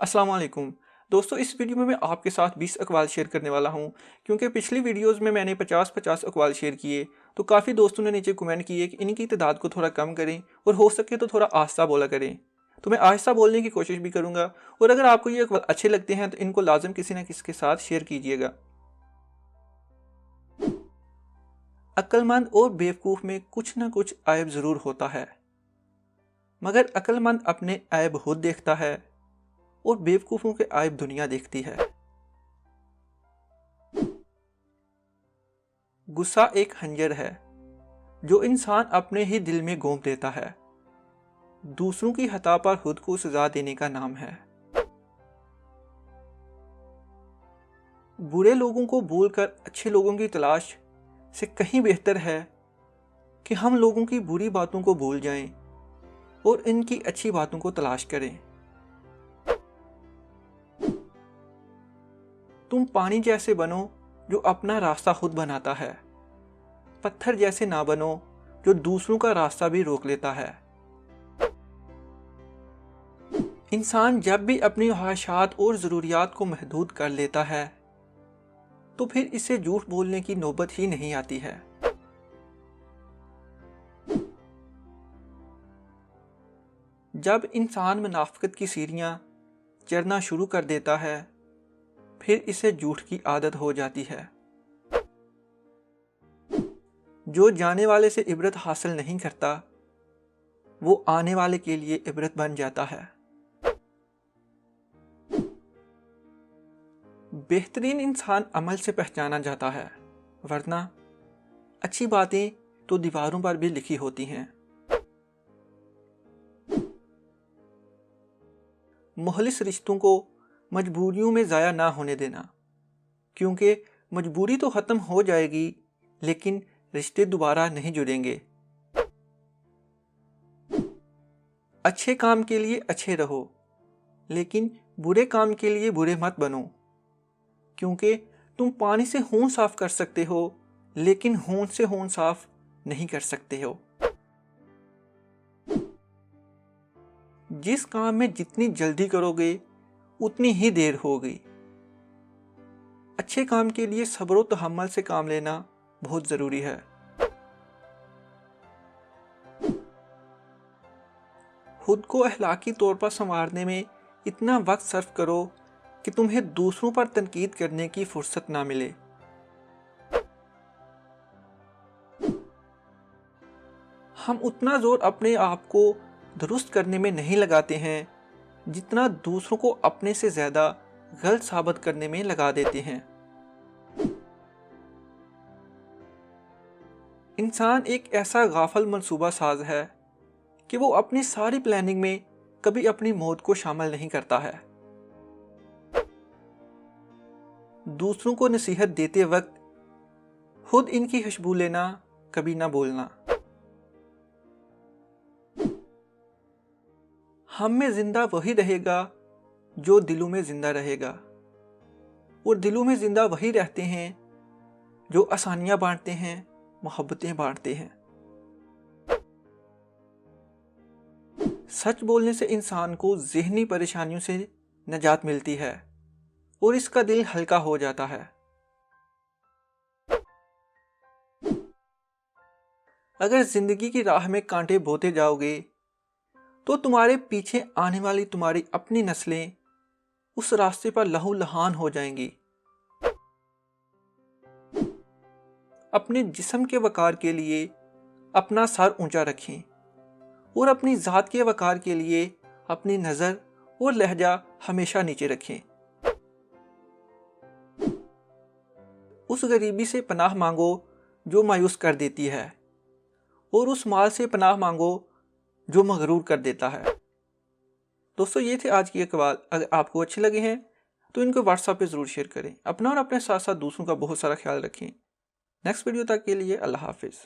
अस्सलाम वालेकुम दोस्तों, इस वीडियो में मैं आपके साथ 20 अक़वाल शेयर करने वाला हूं। क्योंकि पिछली वीडियोस में मैंने 50-50 अक़वाल शेयर किए, तो काफ़ी दोस्तों ने नीचे कमेंट किए कि इनकी तादाद को थोड़ा कम करें और हो सके तो थोड़ा आहिस्ता बोला करें। तो मैं आहिस्ता बोलने की कोशिश भी करूँगा, और अगर आपको ये अक़वाल अच्छे लगते हैं तो इनको लाजम किसी न किसी के साथ शेयर कीजिएगा। अक्लमंद और बेवकूफ़ में कुछ न कुछ ऐब ज़रूर होता है, मगर अक्लमंद अपने ऐब खुद देखता है और बेवकूफ़ों के ऐब दुनिया देखती है। गुस्सा एक खंजर है जो इंसान अपने ही दिल में घोंप देता है। दूसरों की खता पर खुद को सजा देने का नाम है। बुरे लोगों को भूलकर अच्छे लोगों की तलाश से कहीं बेहतर है कि हम लोगों की बुरी बातों को भूल जाएं और इनकी अच्छी बातों को तलाश करें। तुम पानी जैसे बनो जो अपना रास्ता खुद बनाता है, पत्थर जैसे ना बनो जो दूसरों का रास्ता भी रोक लेता है। इंसान जब भी अपनी ख्वाहिशात और ज़रूरियात को महदूद कर लेता है तो फिर इसे झूठ बोलने की नौबत ही नहीं आती है। जब इंसान मुनाफ़िक़त की सीढ़ियाँ चढ़ना शुरू कर देता है फिर इसे झूठ की आदत हो जाती है। जो जाने वाले से इबरत हासिल नहीं करता वो आने वाले के लिए इबरत बन जाता है। बेहतरीन इंसान अमल से पहचाना जाता है, वरना अच्छी बातें तो दीवारों पर भी लिखी होती हैं। मुखलिस रिश्तों को मजबूरियों में ज़ाया ना होने देना, क्योंकि मजबूरी तो ख़त्म हो जाएगी लेकिन रिश्ते दोबारा नहीं जुड़ेंगे। अच्छे काम के लिए अच्छे रहो, लेकिन बुरे काम के लिए बुरे मत बनो, क्योंकि तुम पानी से होंठ साफ कर सकते हो लेकिन होंठ से होंठ साफ नहीं कर सकते हो। जिस काम में जितनी जल्दी करोगे उतनी ही देर होगी। अच्छे काम के लिए सब्र और तहम्मुल से काम लेना बहुत ज़रूरी है। खुद को अखलाकी तौर पर संवारने में इतना वक्त सर्फ करो कि तुम्हें दूसरों पर तनकीद करने की फुर्सत ना मिले। हम उतना जोर अपने आप को दुरुस्त करने में नहीं लगाते हैं जितना दूसरों को अपने से ज़्यादा गलत साबित करने में लगा देते हैं। इंसान एक ऐसा गाफिल मंसूबा साज है कि वो अपनी सारी प्लानिंग में कभी अपनी मौत को शामिल नहीं करता है। दूसरों को नसीहत देते वक्त खुद इनकी खुशबू लेना कभी ना भूलना। हम में जिंदा वही रहेगा जो दिलों में जिंदा रहेगा, और दिलों में जिंदा वही रहते हैं जो आसानियां बांटते हैं, मोहब्बतें बांटते हैं। सच बोलने से इंसान को ज़हनी परेशानियों से निजात मिलती है और इसका दिल हल्का हो जाता है। अगर जिंदगी की राह में कांटे बोते जाओगे तो तुम्हारे पीछे आने वाली तुम्हारी अपनी नस्लें उस रास्ते पर लहू लहान हो जाएंगी। अपने जिस्म के वकार के लिए अपना सर ऊंचा रखें और अपनी ज़ात के वकार के लिए अपनी नज़र और लहजा हमेशा नीचे रखें। उस गरीबी से पनाह मांगो जो मायूस कर देती है, और उस माल से पनाह मांगो जो मगरूर कर देता है। दोस्तों, ये थे आज की अक़वाल। अगर आपको अच्छे लगे हैं तो इनको व्हाट्सएप पे ज़रूर शेयर करें। अपना और अपने साथ साथ दूसरों का बहुत सारा ख्याल रखें। नेक्स्ट वीडियो तक के लिए अल्लाह हाफिज़।